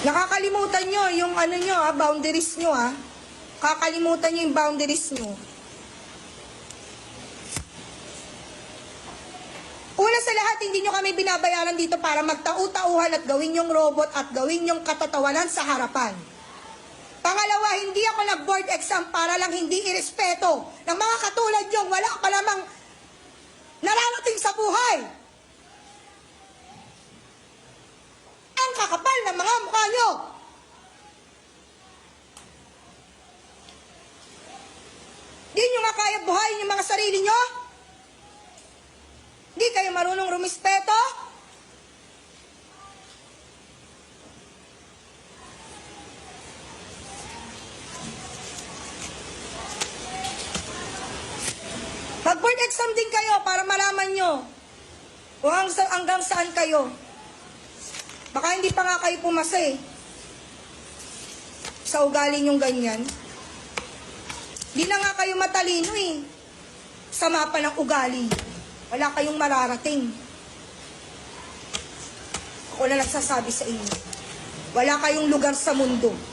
Nakakalimutan nyo yung ano nyo, boundaries nyo, Kakalimutan nyo yung boundaries nyo. Una sa lahat, hindi nyo kami binabayaran dito para magtau-tauhan at gawin yung robot at gawin yung katatawanan sa harapan. Pangalawa, hindi ako nag-board exam para lang hindi irespeto ng mga katulad nyo. Wala pa lamang nararating sa buhay. Ang kakapal ng mga mukha nyo. Di nyo nga kaya buhayin yung mga sarili nyo? Di kayo marunong rumispeto? Mag-board exam din kayo para malaman nyo kung hanggang saan kayo. Baka hindi pa nga kayo pumasa sa ugali nyong ganyan. Di na nga kayo matalino sa mapa ng ugali. Wala kayong mararating. Ako na nagsasabi sa inyo. Wala kayong lugar sa mundo.